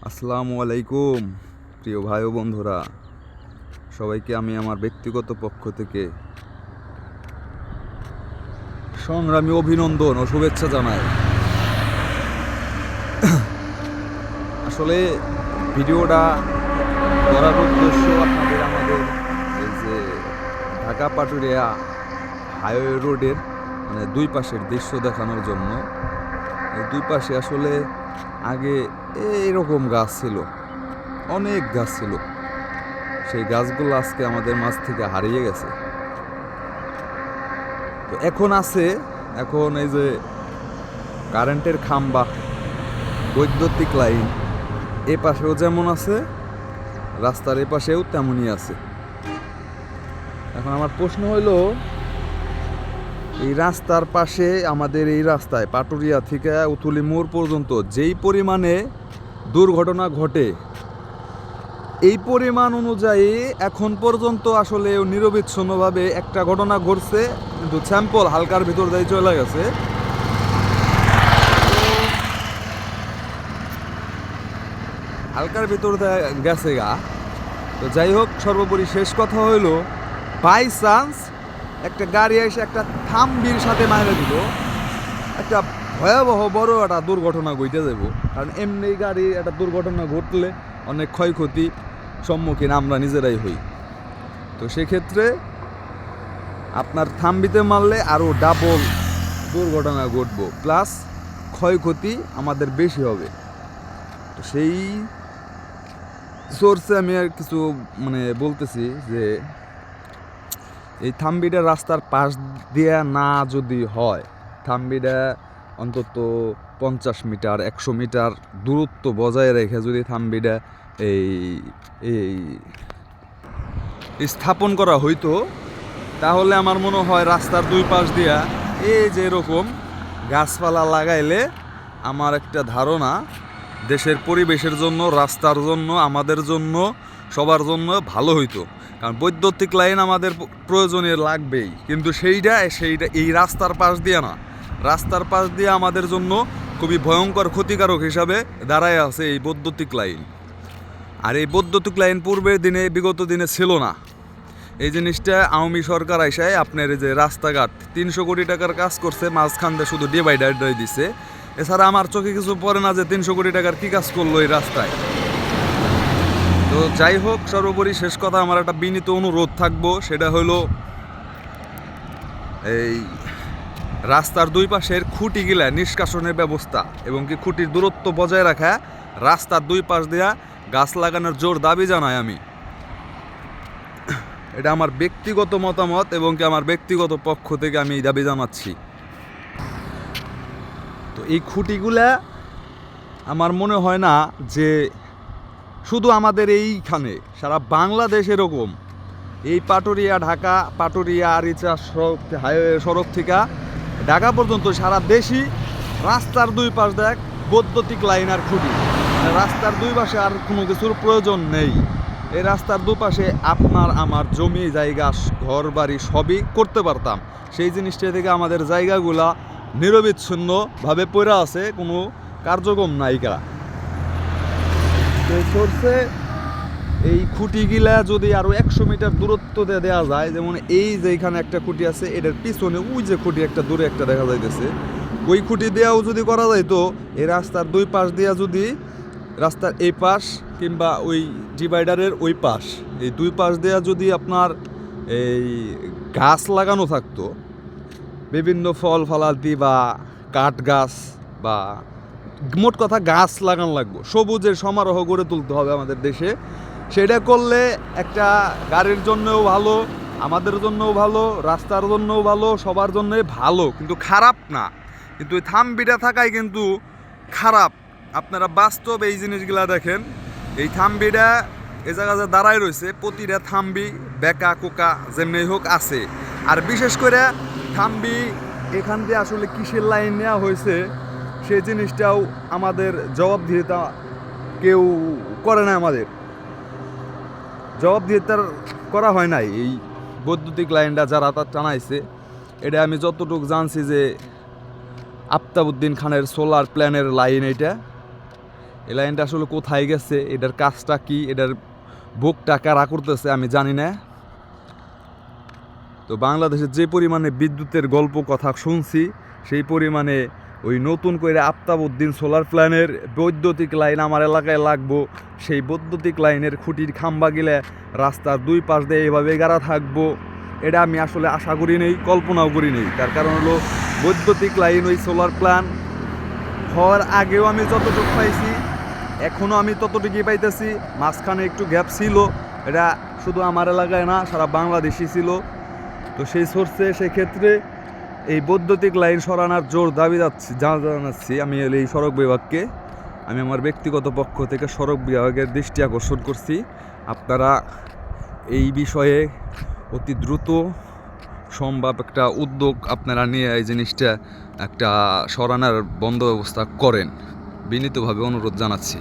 আসসালামু আলাইকুম প্রিয় ভাই ও বন্ধুরা, সবাইকে আমি আমার ব্যক্তিগত পক্ষ থেকে সংগ্রামী অভিনন্দন ও শুভেচ্ছা জানাই। আসলে ভিডিওটা করার উদ্দেশ্য আমাদের এই যে ঢাকা পাটুরিয়া হাইওয়ে রোডের দুই পাশের দৃশ্য দেখানোর জন্য। এই দুই পাশে আসলে আগে এইরকম গাছ ছিল, অনেক গাছ ছিল। সেই গাছগুলো আজকে আমাদের মাঝ থেকে হারিয়ে গেছে। তো এখন আছে, এখন এই যে কারেন্টের খাম্বা, বৈদ্যুতিক লাইন এ পাশেও যেমন আছে, রাস্তার এ পাশেও তেমনই আছে। এখন আমার প্রশ্ন হইল, এই রাস্তার পাশে আমাদের এই রাস্তায় পাটুরিয়া থেকে উথুলি মোড় পর্যন্ত যেই পরিমাণে দুর্ঘটনা ঘটে, এই পরিমাণ অনুযায়ী এখন পর্যন্ত আসলে নিরবিচ্ছিন্নভাবে একটা ঘটনা ঘটছে, কিন্তু স্যাম্পল হালকার ভিতর দিয়ে চলে গেছে। হালকার ভিতর দিয়ে গেছে গা। তো যাই হোক, সর্বোপরি শেষ কথা হইল, বাই চান্স একটা গাড়ি এসে একটা থাম্বির সাথে মাইরে দিল, একটা ভয়াবহ বড় একটা দুর্ঘটনা ঘটে যাব। কারণ এমনি গাড়ি একটা দুর্ঘটনা ঘটলে অনেক ক্ষয়ক্ষতি সম্মুখীন আমরা নিজেরাই হই। তো সেক্ষেত্রে আপনার থাম্বিতে মারলে আরও ডাবল দুর্ঘটনা ঘটবো, প্লাস ক্ষয়ক্ষতি আমাদের বেশি হবে। তো সেই সোর্সে আমি আর কিছু বলতেছি যে এই থাম্বিটা রাস্তার পাশ দিয়া না যদি হয়, থাম্বিটা অন্তত 50 মিটার 100 মিটার দূরত্ব বজায় রেখে যদি থাম্বিটা এই এই স্থাপন করা হইতো, তাহলে আমার মনে হয় রাস্তার দুই পাশ দিয়া এই যে এরকম গাছপালা লাগাইলে আমার একটা ধারণা দেশের পরিবেশের জন্য, রাস্তার জন্য, আমাদের জন্য, সবার জন্য ভালো হইতো। কারণ বৈদ্যুতিক লাইন আমাদের প্রয়োজনীয় লাগবেই, কিন্তু সেইটা এই রাস্তার পাশ দিয়ে না, রাস্তার পাশ দিয়ে আমাদের জন্য খুবই ভয়ঙ্কর ক্ষতিকারক হিসাবে দাঁড়ায় আছে এই বৈদ্যুতিক লাইন। আর এই বৈদ্যুতিক লাইন পূর্বের দিনে, বিগত দিনে ছিল না। এই জিনিসটা আওয়ামী সরকার আইসায় আপনার এই যে রাস্তাঘাট 300 কোটি টাকার কাজ করছে, মাঝখান দিয়ে শুধু ডিভাইডার দিছে। এছাড়া আমার চোখে কিছু পড়ে না যে 300 কোটি টাকার কী কাজ করলো এই রাস্তায়। তো যাই হোক, সর্বোপরি শেষ কথা, আমার একটা বিনীত অনুরোধ থাকবো, সেটা হলো এই রাস্তার দুই পাশের খুঁটিগুলা নিষ্কাশনের ব্যবস্থা এবং কি খুঁটির দূরত্ব বজায় রাখা, রাস্তার দুই পাশ দেয়া গাছ লাগানোর জোর দাবি জানাই আমি। এটা আমার ব্যক্তিগত মতামত এবং কি আমার ব্যক্তিগত পক্ষ থেকে আমি এই দাবি জানাচ্ছি। তো এই খুঁটিগুলা আমার মনে হয় না যে শুধু আমাদের এইখানে, সারা বাংলাদেশ এরকম এই পাটুরিয়া ঢাকা, পাটুরিয়া আরিচা হাইওয়ে সড়ক থেকে ঢাকা পর্যন্ত সারা দেশই রাস্তার দুই পাশ দেখ বৈদ্যুতিক লাইন আর খুঁটি। রাস্তার দুই পাশে আর কোনো কিছুর প্রয়োজন নেই। এই রাস্তার দুপাশে আপনার আমার জমি জায়গা, ঘর বাড়ি সবই করতে পারতাম। সেই জিনিসটা থেকে আমাদের জায়গাগুলা নিরবিচ্ছিন্নভাবে পড়ে আছে, কোনো কার্যক্রম নাইকা। তো সোর্সে এই খুঁটিগুলা যদি আরও 100 মিটার দূরত্ব দেওয়া যায়, যেমন এই যে এখানে একটা খুঁটি আছে, এটার পিছনে ওই যে খুঁটি একটা দূরে একটা দেখা যাইতেছে, ওই খুঁটি দেওয়াও যদি করা যাইতো, এই রাস্তার দুই পাশ দিয়া যদি রাস্তার এই পাশ কিংবা ওই ডিভাইডারের ওই পাশ, এই দুই পাশ দেওয়া যদি আপনার এই গাছ লাগানো থাকতো, বিভিন্ন ফল ফলাদি বা কাঠ গাছ, বা মোট কথা গাছ লাগানো লাগবে, সবুজের সমারোহ গড়ে তুলতে হবে আমাদের দেশে। সেটা করলে একটা গাড়ির জন্যও ভালো, আমাদের জন্যও ভালো, রাস্তার জন্যও ভালো, সবার জন্যই ভালো, কিন্তু খারাপ না। কিন্তু এই থাম্বিটা থাকায় কিন্তু খারাপ। আপনারা বাস্তব এই জিনিসগুলা দেখেন, এই থাম্বিটা এ জায়গায় দাঁড়ায় রয়েছে, প্রতিটা থাম্বি বেকা কোকা যেমনি হোক আছে। আর বিশেষ করে থাম্বি এখান দিয়ে আসলে কিসের লাইন নেওয়া হয়েছে সেই জিনিসটাও আমাদের জবাবদিহিতা কেউ করে না, আমাদের জবাবদিহিতার করা হয় নাই। এই বৈদ্যুতিক লাইনটা যারা তার টানাইছে, এটা আমি যতটুকু জানছি যে আফতাবউদ্দিন খানের সোলার প্ল্যানের লাইন। এই লাইনটা আসলে কোথায় গেছে, এটার কাজটা কি, এটার বুকটা কারা করতেছে আমি জানি না। তো বাংলাদেশে যে পরিমাণে বিদ্যুতের গল্প কথা শুনছি, সেই পরিমাণে ওই নতুন করে আফতাবউদ্দিন সোলার প্ল্যানের বৈদ্যুতিক লাইন আমার এলাকায় লাগবো। সেই বৈদ্যুতিক লাইনের খুঁটির খাম্বা গেলে রাস্তার দুই পাশ দিয়ে এভাবে গাড়া থাকবো, এটা আমি আসলে আশা করি নেই, কল্পনাও করি নেই। তার কারণ হলো বৈদ্যুতিক লাইন ওই সোলার প্ল্যান হওয়ার আগেও আমি যতটুকু পাইছি, এখনও আমি ততটুকুই পাইতেছি। মাঝখানে একটু গ্যাপ ছিল, এটা শুধু আমার এলাকায় না, সারা বাংলাদেশই ছিল। তো সেই সোর্সে সেক্ষেত্রে এই বৈদ্যুতিক লাইন সরানোর জোর দাবি জানাচ্ছি আমি এই সড়ক বিভাগকে। আমি আমার ব্যক্তিগত পক্ষ থেকে সড়ক বিভাগের দৃষ্টি আকর্ষণ করছি, আপনারা এই বিষয়ে অতি দ্রুত সম্ভব একটা উদ্যোগ আপনারা নিয়ে এই জিনিসটা একটা সরানোর বন্ধ ব্যবস্থা করেন, বিনীতভাবে অনুরোধ জানাচ্ছি।